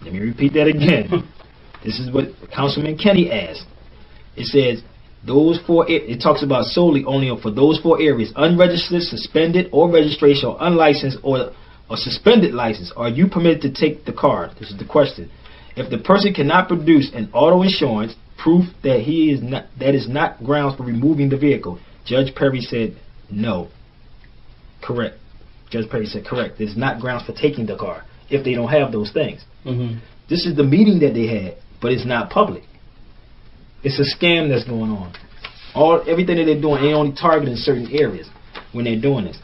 Let me repeat that again. This is what Councilman Kenny asked. It says, those four, it talks about solely only for those four areas: unregistered, suspended, or registration, or unlicensed, or suspended license. Are you permitted to take the car? This is the question. If the person cannot produce an auto insurance proof that that is not grounds for removing the vehicle. Judge Perry said no. Correct. Judge Perry said correct. There's not grounds for taking the car if they don't have those things. This is the meeting that they had, but it's not public. It's a scam that's going on. Everything that they're doing, they only targeting certain areas when they're doing this.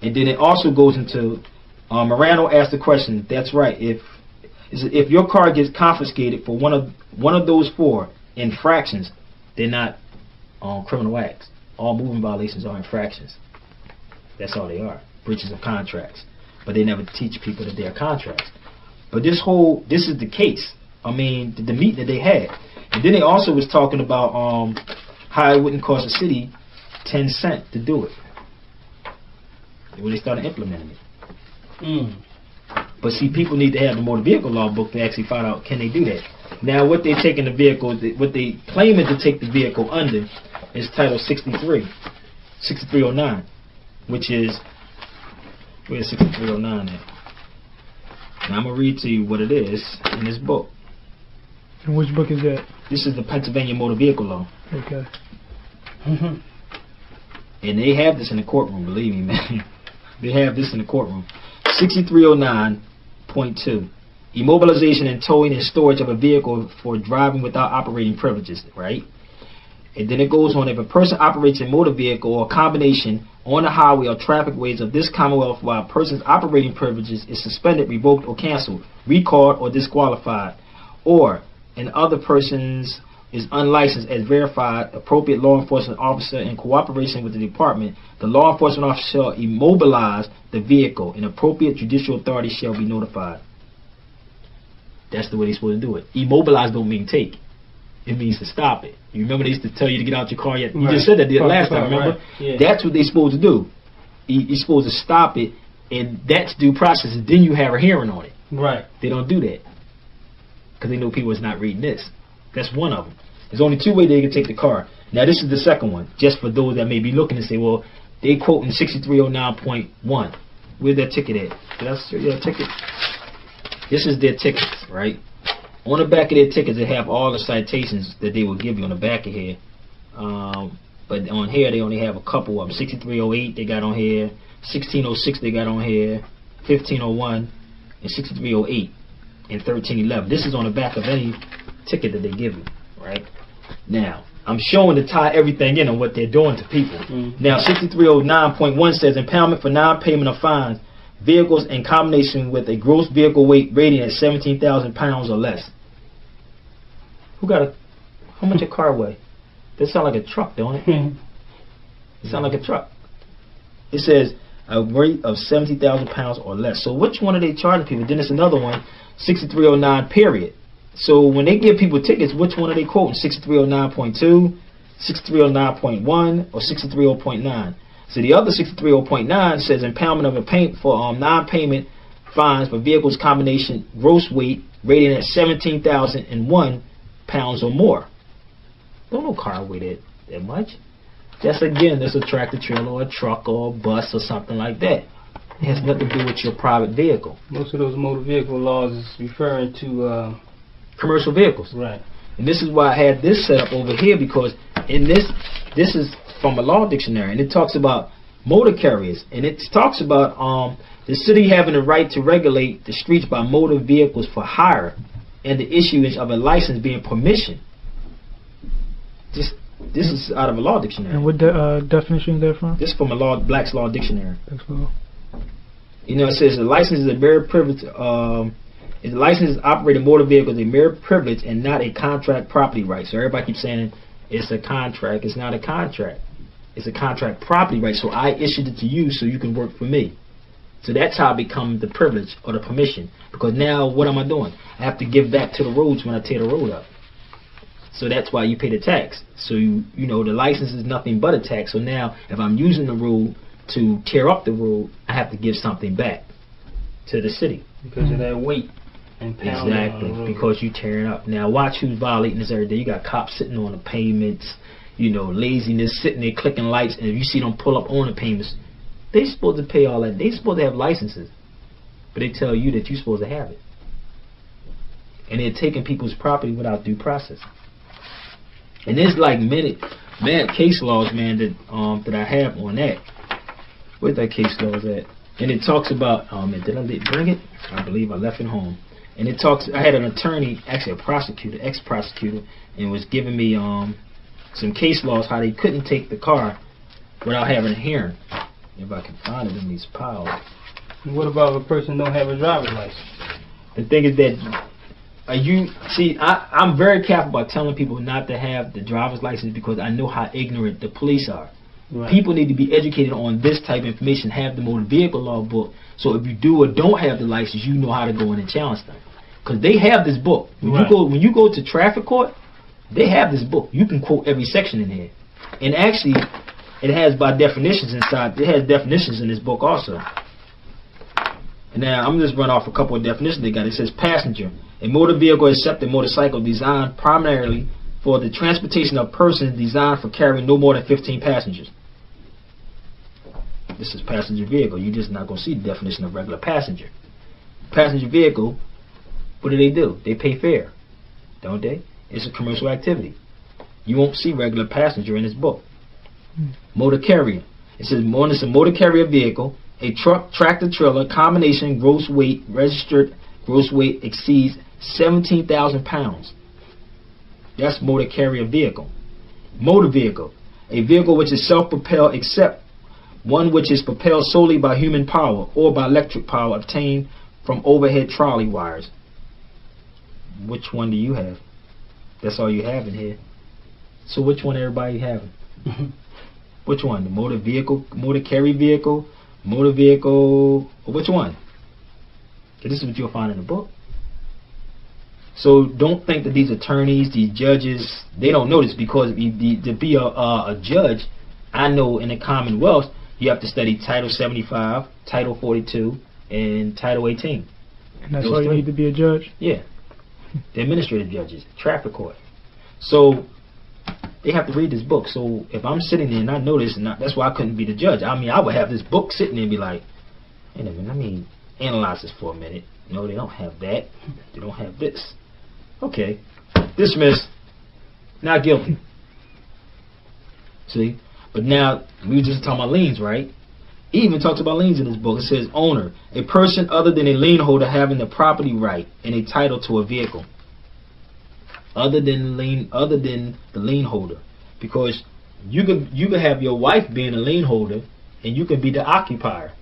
And then it also goes into Morano asked the question. That's right. If your car gets confiscated for one of those four infractions, they're not criminal acts. All moving violations are infractions. That's all they are, breaches of contracts. But they never teach people that they're contracts. But this is the case. I mean, the meeting that they had. And then they also was talking about how it wouldn't cost the city 10 cents to do it when they started implementing it. But see, people need to have the motor vehicle law book to actually find out, can they do that? Now, what they're taking the vehicle, what they claiming to take the vehicle under is Title 6309, which is, where's 6309 at? Now, I'm going to read to you what it is in this book. And which book is that? This is the Pennsylvania Motor Vehicle Law. Okay. And they have this in the courtroom, believe me, man. They have this in the courtroom. 6309.2. Immobilization and towing and storage of a vehicle for driving without operating privileges, right? And then it goes on, if a person operates a motor vehicle or a combination on the highway or traffic ways of this Commonwealth while a person's operating privileges is suspended, revoked, or canceled, recalled, or disqualified, or an other person's is unlicensed as verified, appropriate law enforcement officer in cooperation with the department, the law enforcement officer shall immobilize the vehicle, and appropriate judicial authority shall be notified. That's the way they're supposed to do it. Immobilize don't mean take. It means to stop it. You remember they used to tell you to get out your car yet? You just said that the last time, remember? Right. Yeah. That's what they're supposed to do. You're supposed to stop it, and that's due process, and then you have a hearing on it. Right. They don't do that because they know people is not reading this. That's one of them. There's only two ways they can take the car. Now, this is the second one, just for those that may be looking and say, well, they quoting 6309.1. Where's that ticket at? Did I see that ticket? This is their tickets, right? On the back of their tickets, they have all the citations that they will give you on the back of here. But on here, they only have a couple of them. 6308 they got on here. 1606 they got on here. 1501 and 6308 and 1311. This is on the back of any ticket that they give you, right? Now, I'm showing to tie everything in on what they're doing to people. Now, 6309.1 says impoundment for non-payment of fines, vehicles in combination with a gross vehicle weight rating at 17,000 pounds or less. How much a car weigh? That sound like a truck, don't it? It sound like a truck. It says a weight of 70,000 pounds or less. So which one are they charging people? Then there's another one, 6309 period. So when they give people tickets, which one are they quoting? 6309.2, 6309.1, or 630.9? So the other 630.9 says impoundment of a for non-payment fines for vehicles combination gross weight rated at 17,001 pounds or more. Don't no car weigh that much. That's a tractor trailer or a truck or a bus or something like that. It has nothing to do with your private vehicle. Most of those motor vehicle laws is referring to commercial vehicles. Right. And this is why I had this set up over here, because in this is from a law dictionary, and it talks about motor carriers, and it talks about the city having the right to regulate the streets by motor vehicles for hire, and the issuance of a license being permission. This is out of a law dictionary. And what definition is that from? This is from a Black's Law Dictionary. That's cool. You know, it says the license is a mere privilege. The license to operate a motor vehicle is a mere privilege and not a contract property right. So everybody keeps saying it's a contract. It's not a contract. It's a contract property right. So I issued it to you so you can work for me. So that's how it becomes the privilege or the permission. Because now what am I doing? I have to give back to the roads when I tear the road up. So that's why you pay the tax. So you know the license is nothing but a tax. So now if I'm using the road to tear up the road, I have to give something back to the city because of that weight. and pounding on the Exactly, road. because you tearing up. Now watch who's violating this every day. You got cops sitting on the pavements, you know, laziness, sitting there clicking lights, and if you see them pull up on the pavements, they supposed to pay all that. They supposed to have licenses, but they tell you that you're supposed to have it. And they're taking people's property without due process. And there's like many mad case laws, man, that I have on that. Where's that case laws at? And it talks about, did I bring it? I believe I left it home. And it talks, I had an attorney, actually a prosecutor, ex-prosecutor, and was giving me some case laws how they couldn't take the car without having a hearing. If I can find it in these piles. What about if a person don't have a driver's license? The thing is that I'm very careful about telling people not to have the driver's license because I know how ignorant the police are. Right. People need to be educated on this type of information, have the motor vehicle law book, so if you do or don't have the license, you know how to go in and challenge them. Because they have this book. When you go to traffic court, they have this book. You can quote every section in here. And actually, it has by definitions inside. It has definitions in this book also. And now, I'm just run off a couple of definitions they got. It says passenger. A motor vehicle except a motorcycle designed primarily for the transportation of persons designed for carrying no more than 15 passengers. This is passenger vehicle. You're just not going to see the definition of regular passenger. Passenger vehicle, what do? They pay fare, don't they? It's a commercial activity. You won't see regular passenger in this book. Motor carrier. It says one is a motor carrier vehicle, a truck, tractor, trailer, combination, gross weight, registered gross weight exceeds 17,000 pounds. That's motor carrier vehicle. Motor vehicle. A vehicle which is self-propelled except one which is propelled solely by human power or by electric power obtained from overhead trolley wires. Which one do you have? That's all you have in here. So which one everybody having? Which one? The motor vehicle, motor carry vehicle, motor vehicle, or which one? This is what you'll find in the book. So don't think that these attorneys, these judges, they don't know this, because to be a judge, I know in the Commonwealth, you have to study Title 75, Title 42, and Title 18. And that's why you need to be a judge? Yeah. The administrative judges, traffic court. So they have to read this book. So if I'm sitting there and I know this, and that's why I couldn't be the judge. I mean, I would have this book sitting there and be like, wait a minute, let me analyze this for a minute. No, they don't have that. They don't have this. Okay. Dismissed. Not guilty. See? But now, we were just talking about liens, right? He even talks about liens in this book. It says, owner, a person other than a lien holder having the property right and a title to a vehicle. Other than the lien holder. Because you could have your wife being a lien holder and you could be the occupier.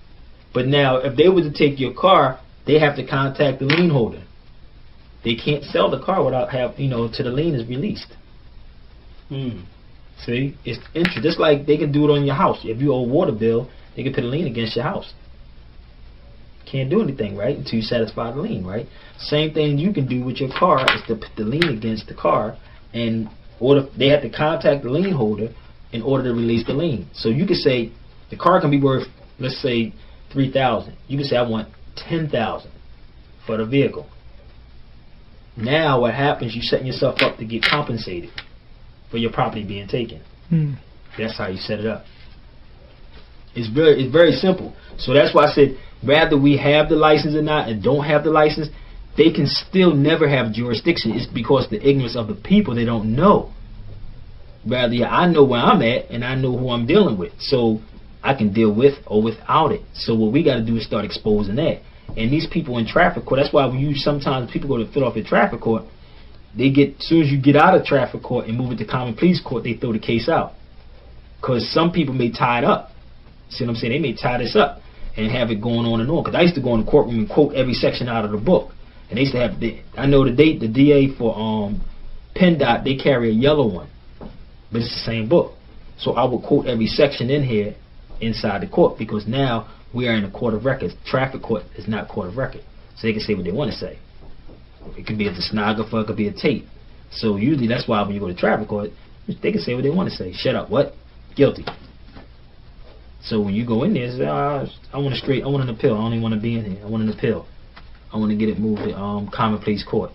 But now, if they were to take your car, they have to contact the lien holder. They can't sell the car without till the lien is released. See, it's interest. Just like they can do it on your house. If you owe a water bill, they can put a lien against your house. Can't do anything, right, until you satisfy the lien, right? Same thing you can do with your car is to put the lien against the car, and they have to contact the lien holder in order to release the lien. So you could say the car can be worth, let's say, $3,000. You can say I want $10,000 for the vehicle. Now what happens? You're setting yourself up to get compensated for your property being taken. That's how you set it up. It's very simple. So that's why I said, rather we have the license or not and don't have the license, they can still never have jurisdiction. It's because the ignorance of the people, they don't know. Rather, I know where I'm at and I know who I'm dealing with, so I can deal with or without it. So what we got to do is start exposing that. And these people in traffic court, that's why sometimes people go to fill off at traffic court, as soon as you get out of traffic court and move it to common pleas court, they throw the case out. Because some people may tie it up. See what I'm saying? They may tie this up and have it going on and on. Because I used to go in the courtroom and quote every section out of the book. And they used to have, I know the DA for PennDOT, they carry a yellow one. But it's the same book. So I would quote every section in here inside the court, because now we are in a court of records. Traffic court is not court of record. So they can say what they want to say. It could be a stenographer, it could be a tape. So usually that's why when you go to traffic court, they can say what they want to say. Shut up. What? Guilty. So when you go in there, say, I want an appeal. I don't even want to be in here. I want an appeal. I want to get it moved to commonplace court.